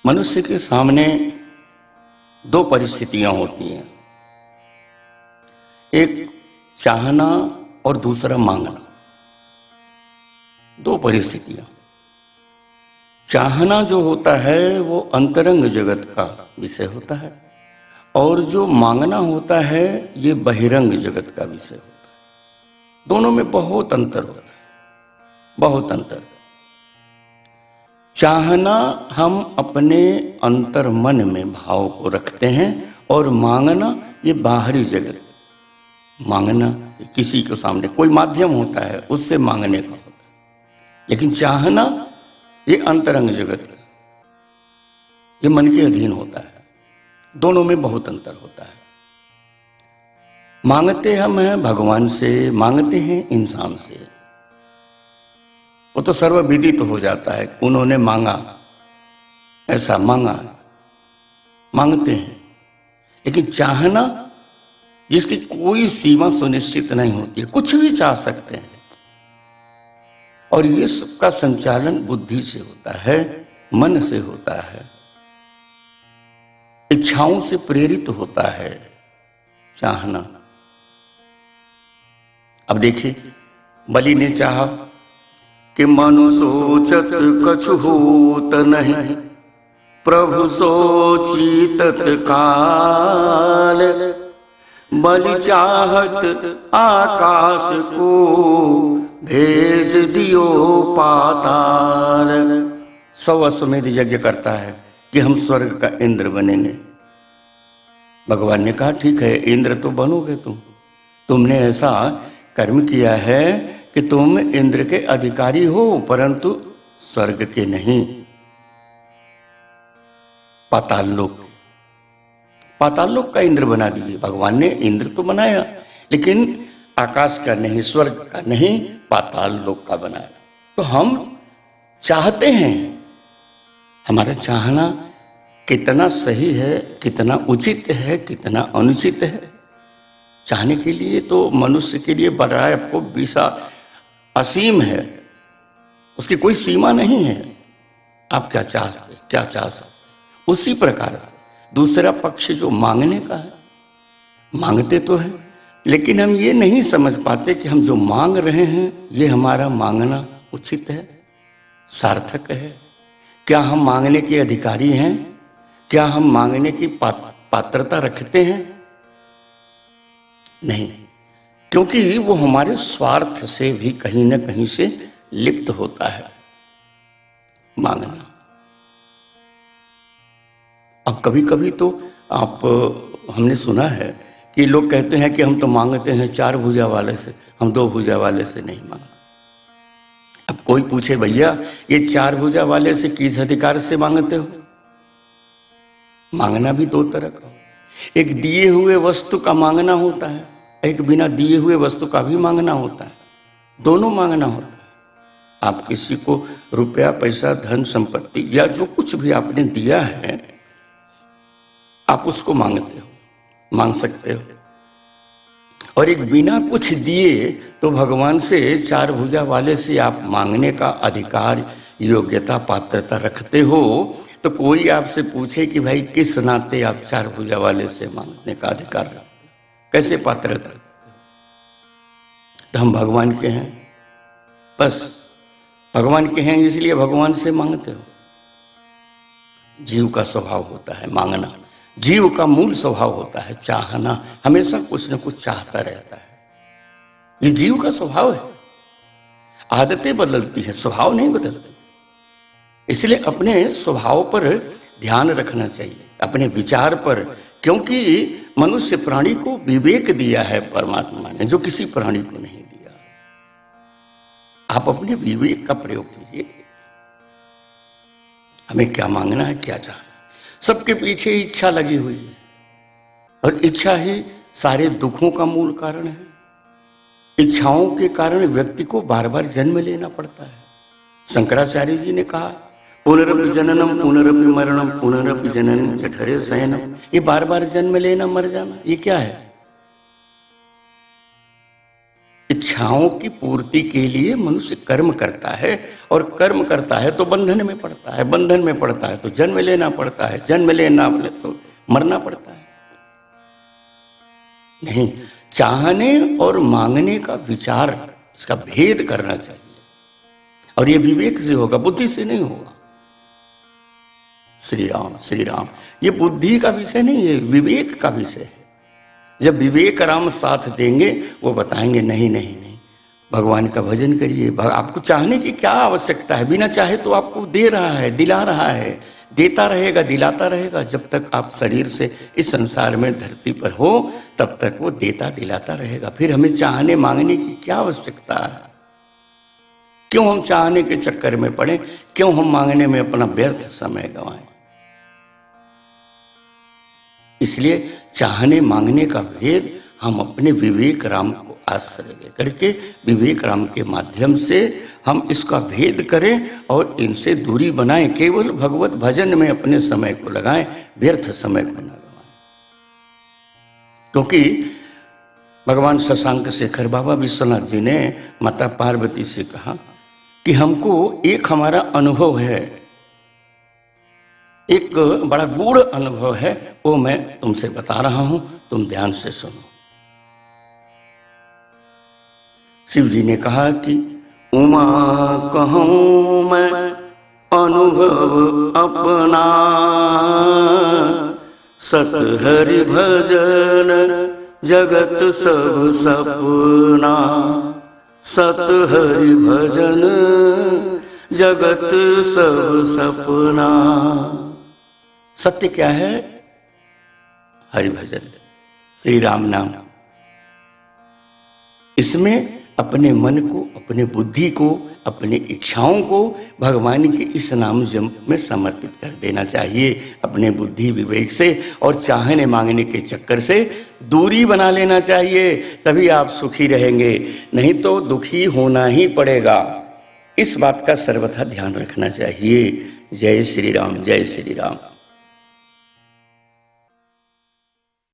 मनुष्य के सामने दो परिस्थितियां होती हैं, एक चाहना और दूसरा मांगना। दो परिस्थितियां। चाहना जो होता है वो अंतरंग जगत का विषय होता है और जो मांगना होता है ये बहिरंग जगत का विषय होता है। दोनों में बहुत अंतर होता है, बहुत अंतर। चाहना हम अपने अंतर मन में भाव को रखते हैं और मांगना ये बाहरी जगत। मांगना किसी के सामने कोई माध्यम होता है उससे मांगने का होता है, लेकिन चाहना ये अंतरंग जगत का, ये मन के अधीन होता है। दोनों में बहुत अंतर होता है। मांगते हम हैं भगवान से, मांगते हैं इंसान से, वो तो सर्वविदित हो जाता है। उन्होंने मांगा, ऐसा मांगा, मांगते हैं। लेकिन चाहना जिसकी कोई सीमा सुनिश्चित नहीं होती है, कुछ भी चाह सकते हैं, और ये सबका संचालन बुद्धि से होता है, मन से होता है, इच्छाओं से प्रेरित होता है चाहना। अब देखिए, बलि ने चाहा कि मनु सोचत कछु होत नहीं, प्रभु सोची तत्काल, बलि चाहत आकाश को भेज दियो पाताल। 100 अश्वमेध यज्ञ करता है कि हम स्वर्ग का इंद्र बनेंगे। भगवान ने कहा ठीक है, इंद्र तो बनोगे तुमने ऐसा कर्म किया है कि तुम इंद्र के अधिकारी हो, परंतु स्वर्ग के नहीं, पाताल लोक का इंद्र बना दिए। भगवान ने इंद्र तो बनाया लेकिन आकाश का नहीं, स्वर्ग का नहीं, पाताल लोक का बनाया। तो हम चाहते हैं, हमारा चाहना कितना सही है, कितना उचित है, कितना अनुचित है। चाहने के लिए तो मनुष्य के लिए बड़ा आपको विशा असीम है, उसकी कोई सीमा नहीं है। आप क्या चाह सकते। उसी प्रकार दूसरा पक्ष जो मांगने का है, मांगते तो है लेकिन हम ये नहीं समझ पाते कि हम जो मांग रहे हैं ये हमारा मांगना उचित है, सार्थक है। क्या हम मांगने के अधिकारी हैं? क्या हम मांगने की पात्रता रखते हैं? नहीं, क्योंकि वो हमारे स्वार्थ से भी कहीं ना कहीं से लिप्त होता है मांगना। अब कभी कभी तो हमने सुना है कि लोग कहते हैं कि हम तो मांगते हैं 4 भुजा वाले से, हम 2 भुजा वाले से नहीं मांगते। अब कोई पूछे भैया ये 4 भुजा वाले से किस अधिकार से मांगते हो? मांगना भी 2 तरह का, एक दिए हुए वस्तु का मांगना होता है, एक बिना दिए हुए वस्तु का भी मांगना होता है। दोनों मांगना होता है। आप किसी को रुपया, पैसा, धन, संपत्ति या जो कुछ भी आपने दिया है आप उसको मांगते हो, मांग सकते हो। और एक बिना कुछ दिए तो भगवान से 4 भुजा वाले से आप मांगने का अधिकार, योग्यता, पात्रता रखते हो। तो कोई आपसे पूछे कि भाई किस नाते आप 4 भुजा वाले से मांगने का अधिकार रखते हो, कैसे पात्रता रखते हो? तो हम भगवान के हैं, बस भगवान के हैं इसलिए भगवान से मांगते हो। जीव का स्वभाव होता है मांगना, जीव का मूल स्वभाव होता है चाहना, हमेशा कुछ न कुछ चाहता रहता है। ये जीव का स्वभाव है। आदतें बदलती हैं, स्वभाव नहीं बदलते। इसलिए अपने स्वभाव पर ध्यान रखना चाहिए, अपने विचार पर, क्योंकि मनुष्य प्राणी को विवेक दिया है परमात्मा ने, जो किसी प्राणी को नहीं दिया। आप अपने विवेक का प्रयोग कीजिए। हमें क्या मांगना है, क्या चाहना है। सबके पीछे इच्छा लगी हुई है और इच्छा ही सारे दुखों का मूल कारण है। इच्छाओं के कारण व्यक्ति को बार बार जन्म लेना पड़ता है। शंकराचार्य जी ने कहा पुनरपि जननम पुनरपि मरणम पुनरपि जननम जठरे शयनम। ये बार बार जन्म लेना, मर जाना, ये क्या है? इच्छाओं की पूर्ति के लिए मनुष्य कर्म करता है, और कर्म करता है तो बंधन में पड़ता है, बंधन में पड़ता है तो जन्म लेना पड़ता है, जन्म लेना तो मरना पड़ता है। नहीं, चाहने और मांगने का विचार, इसका भेद करना चाहिए, और ये विवेक से होगा, बुद्धि से नहीं होगा। श्री राम श्री राम, ये बुद्धि का विषय नहीं है, विवेक का विषय है। जब विवेक राम साथ देंगे, वो बताएंगे नहीं नहीं नहीं, भगवान का भजन करिए, आपको चाहने की क्या आवश्यकता है, बिना चाहे तो आपको दे रहा है, दिला रहा है, देता रहेगा, दिलाता रहेगा। जब तक आप शरीर से इस संसार में धरती पर हो, तब तक वो देता दिलाता रहेगा। फिर हमें चाहने मांगने की क्या आवश्यकता है? क्यों हम चाहने के चक्कर में पड़े, क्यों हम मांगने में अपना व्यर्थ समय गंवाएं? इसलिए चाहने मांगने का भेद हम अपने विवेक राम को आश्रय दे करके, विवेक राम के माध्यम से हम इसका भेद करें और इनसे दूरी बनाएं। केवल भगवत भजन में अपने समय को लगाएं, व्यर्थ समय को न गवाएं। क्योंकि भगवान शशांक शेखर बाबा विश्वनाथ जी ने माता पार्वती से कहा कि हमको एक हमारा अनुभव है, एक बड़ा गूढ़ अनुभव है, वो मैं तुमसे बता रहा हूं, तुम ध्यान से सुनो। शिव जी ने कहा कि उमा कहूं मैं अनुभव अपना, सत हरि भजन जगत सब सपना, सत हरि भजन जगत सब सपना। सत्य क्या है? हरि भजन, श्री राम नाम। इसमें अपने मन को, अपने बुद्धि को, अपनी इच्छाओं को भगवान के इस नाम जप में समर्पित कर देना चाहिए, अपने बुद्धि विवेक से और चाहने मांगने के चक्कर से दूरी बना लेना चाहिए। तभी आप सुखी रहेंगे, नहीं तो दुखी होना ही पड़ेगा। इस बात का सर्वथा ध्यान रखना चाहिए। जय श्री राम, जय श्री राम।